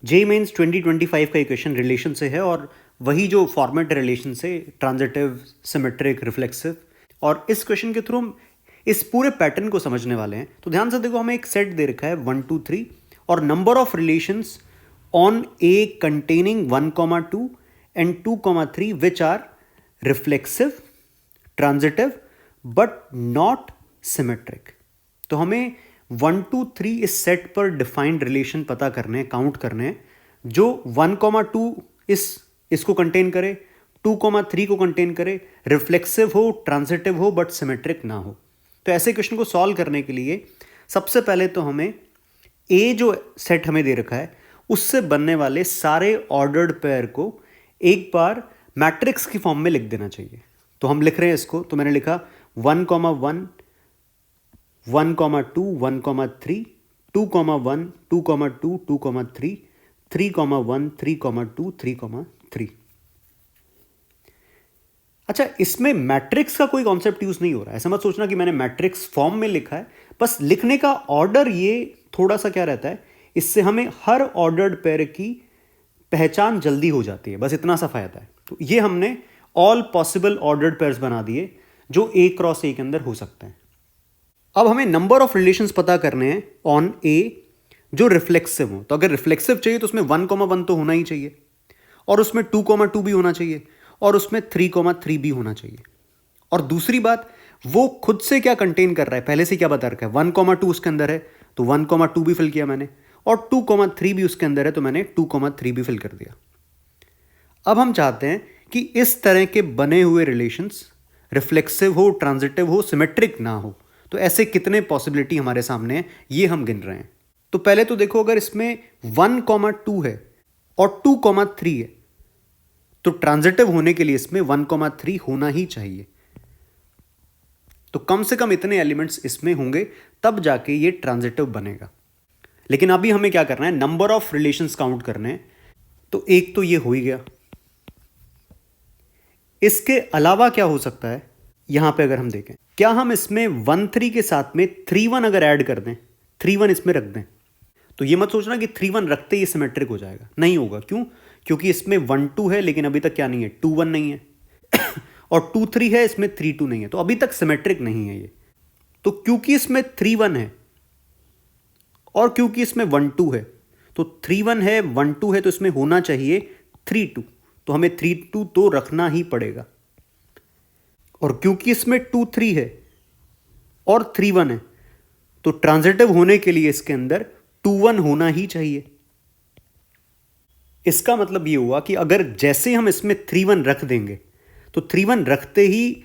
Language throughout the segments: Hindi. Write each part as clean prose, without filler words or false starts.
जेईई मेंस 2025 का इक्वेशन रिलेशन से है और वही जो फॉर्मेट रिलेशन से ट्रांजिटिव, सिमेट्रिक, रिफ्लेक्सिव। और इस क्वेश्चन के थ्रू हम इस पूरे पैटर्न को समझने वाले हैं। तो ध्यान से देखो, हमें एक सेट दे रखा है 1 2 3 और number of relations on A containing 1, 2 and 2, 3 which are reflexive, transitive but not symmetric. तो हमें 1 2 3 इस सेट पर डिफाइंड रिलेशन पता करने हैं, काउंट करने हैं, जो 1, 2 इसको कंटेन करे, 2, 3 को कंटेन करे, रिफ्लेक्सिव हो, ट्रांजिटिव हो बट सिमेट्रिक ना हो। तो ऐसे क्वेश्चन को सॉल्व करने के लिए सबसे पहले तो हमें ए जो सेट हमें दे रखा है उससे बनने वाले सारे ऑर्डर्ड पेयर को एक बार मैट्रिक्स की फॉर्म में लिख देना चाहिए। तो हम लिख रहे हैं इसको, तो मैंने लिखा 1, 1, 1, 2, 1, 3, 2, 1, 2, 2, 2, 3, 3, 1, 3, 2, 3, 3। अच्छा, इसमें मैट्रिक्स का कोई कॉन्सेप्ट यूज नहीं हो रहा है। ऐसा मत सोचना कि मैंने मैट्रिक्स फॉर्म में लिखा है, बस लिखने का ऑर्डर ये थोड़ा सा क्या रहता है, इससे हमें हर ऑर्डर्ड पेयर की पहचान जल्दी हो जाती है, बस इतना सा फायदा है। तो ये हमने ऑल पॉसिबल ऑर्डर्ड पेयर्स बना दिए जो ए क्रॉस ए के अंदर हो सकते हैं। अब हमें नंबर ऑफ रिलेशंस पता करने हैं ऑन ए जो रिफ्लेक्सिव हो। तो अगर रिफ्लेक्सिव चाहिए तो उसमें 1, 1 तो होना ही चाहिए, और उसमें 2, 2 भी होना चाहिए, और उसमें 3, 3 भी होना चाहिए। और दूसरी बात, वो खुद से क्या कंटेन कर रहा है, पहले से क्या बता रखा है। 1, 2 उसके अंदर है तो 1, 2 भी फिल किया मैंने, और 2, 3 भी उसके अंदर है तो मैंने 2, 3 भी फिल कर दिया। अब हम चाहते हैं कि इस तरह के बने हुए रिलेशंस रिफ्लेक्सिव हो, ट्रांजिटिव हो, सिमेट्रिक ना हो। तो ऐसे कितने पॉसिबिलिटी हमारे सामने हैं ये हम गिन रहे हैं। तो पहले तो देखो, अगर इसमें 1, 2 है और 2, 3 है तो ट्रांजिटिव होने के लिए इसमें 1, 3 होना ही चाहिए। तो कम से कम इतने एलिमेंट्स इसमें होंगे तब जाके ये ट्रांजिटिव बनेगा। लेकिन अभी हमें क्या करना है, नंबर ऑफ रिलेशंस काउंट करने हैं। तो एक तो ये हो ही गया। इसके अलावा क्या हो सकता है, यहां पे अगर हम देखें, क्या हम इसमें 1 3 के साथ में 3 1 अगर ऐड कर दें, 3 1 इसमें रख दें, तो ये मत सोचना कि 3 1 रखते ही सिमेट्रिक हो जाएगा। नहीं होगा। क्यों? क्योंकि इसमें 1 2 है लेकिन अभी तक क्या नहीं है, 2 1 नहीं है और 2 3 है, इसमें 3 2 नहीं है, तो अभी तक सिमेट्रिक नहीं है ये। तो क्योंकि इसमें 3 1 है और क्योंकि इसमें 1 2 है, तो 3 1 है, 1 2 है, तो इसमें होना चाहिए 3 2। तो हमें 3 2 तो रखना ही पड़ेगा। और क्योंकि इसमें 2 3 है और 3 1 है, तो ट्रांजिटिव होने के लिए इसके अंदर 2 1 होना ही चाहिए। इसका मतलब ये हुआ कि अगर जैसे हम इसमें 3 1 रख देंगे, तो 3 1 रखते ही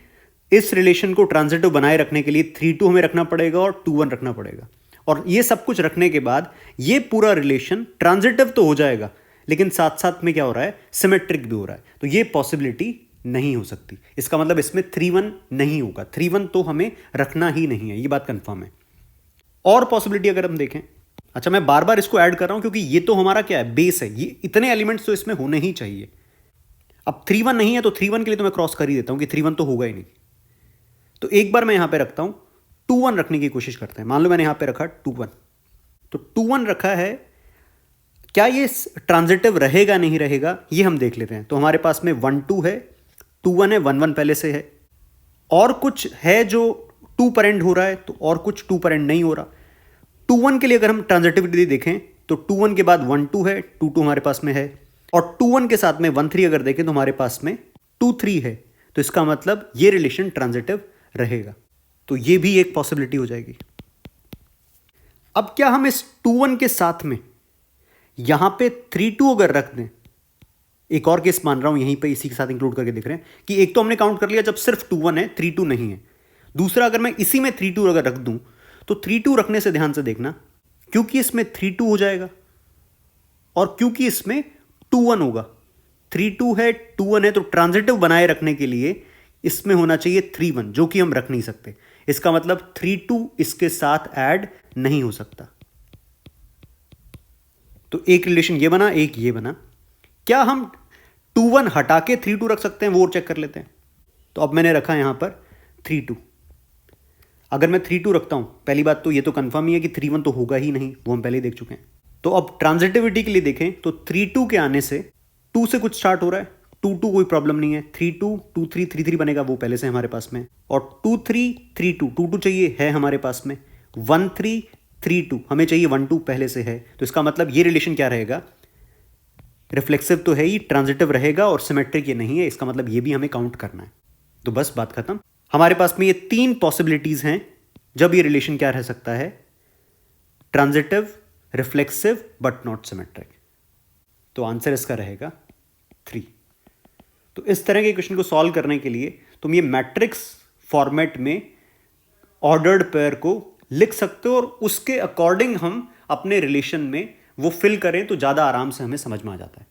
इस रिलेशन को ट्रांजिटिव बनाए रखने के लिए 3 2 हमें रखना पड़ेगा और 2 1 रखना पड़ेगा। और ये सब कुछ रखने के बाद ये पूरा रिलेशन ट्रांजिटिव तो हो जाएगा, लेकिन साथ साथ में क्या हो रहा है, सिमेट्रिक भी हो रहा है। तो ये पॉसिबिलिटी नहीं हो सकती। इसका मतलब इसमें 3 1 नहीं होगा। 3 1 तो हमें रखना ही नहीं है, ये बात कंफर्म है। और पॉसिबिलिटी अगर हम देखें, अच्छा मैं बार बार इसको ऐड कर रहा हूं क्योंकि ये तो हमारा क्या है, बेस है। ये इतने एलिमेंट्स तो इसमें होने ही चाहिए। अब 3 1 नहीं है तो 3 1 के लिए तो मैं क्रॉस कर ही देता हूं कि 3 1 तो होगा ही नहीं। तो एक बार मैं यहां पे रखता हूं, 2 1 रखने की कोशिश करते हैं। मान लो मैंने यहां पे रखा 2 1, तो 2 1 रखा है, क्या ये ट्रांजिटिव रहेगा नहीं रहेगा ये हम देख लेते हैं। तो हमारे पास में 1 2 है, 2 1 है, 1 1 पहले से है, और कुछ है जो 2 पर एंड हो रहा है, तो और कुछ 2 पर एंड नहीं हो रहा। 2 1 के लिए अगर हम ट्रांजिटिविटी देखें तो 2 1 के बाद 1 2 है, 2 2 हमारे पास में है, और 2 1 के साथ में 1 3 अगर देखें तो हमारे पास में 2 3 है। तो इसका मतलब ये रिलेशन ट्रांजिटिव रहेगा। तो ये भी एक पॉसिबिलिटी हो जाएगी। अब क्या हम इस 2 1 के साथ में यहां पे 3 2 अगर रख दें, एक और केस मान रहा हूं यहीं पे इसी के साथ इंक्लूड करके दिख रहे हैं कि एक तो हमने काउंट कर लिया जब सिर्फ 2 1 है, 3 2 नहीं है। दूसरा, अगर मैं इसी में 3 2 अगर रख दूं, तो 3 2 रखने से ध्यान से देखना, क्योंकि इसमें 3 2 हो जाएगा और क्योंकि इसमें 2 1 होगा। 3 2 है, 2 1 है, तो ट्रांजिटिव बनाए रखने के लिए इसमें होना चाहिए 3 1, जो कि हम रख नहीं सकते। इसका मतलब 3 2 इसके साथ ऐड नहीं हो सकता। तो एक रिलेशन ये बना, एक ये बना। क्या हम 2 1 हटा के 3 2 रख सकते हैं, वो और चेक कर लेते हैं। तो अब मैंने रखा यहां पर 3 2। अगर मैं 3 2 रखता हूं, पहली बात तो ये तो कंफर्म ही है कि 3 1 तो होगा ही नहीं, वो हम पहले ही देख चुके हैं। तो अब ट्रांजिटिविटी के लिए देखें तो 3-2 के आने से 2 से कुछ स्टार्ट हो रहा है, 2-2 कोई प्रॉब्लम नहीं है, 3-2 2-3 3-3 बनेगा, वो पहले से हमारे पास में, और 2-3 3-2 2-2 चाहिए है हमारे पास में, 1-3 3-2 हमें चाहिए 1-2 पहले से है। तो इसका मतलब ये रिलेशन क्या रहेगा, रिफ्लेक्सिव तो है ही, ट्रांजिटिव रहेगा, और सिमेट्रिक ये नहीं है, इसका मतलब ये भी हमें काउंट करना है। तो बस बात खत्म। हमारे पास में ये 3 पॉसिबिलिटीज हैं जब ये रिलेशन क्या रह सकता है, transitive, reflexive but not symmetric. तो आंसर इसका रहेगा 3। तो इस तरह के क्वेश्चन को सॉल्व करने के लिए तुम ये मैट्रिक्स फॉर्मेट में ऑर्डर्ड पेयर को लिख सकते हो, और उसके अकॉर्डिंग हम अपने रिलेशन में वो फिल करें तो ज़्यादा आराम से हमें समझ में आ जाता है।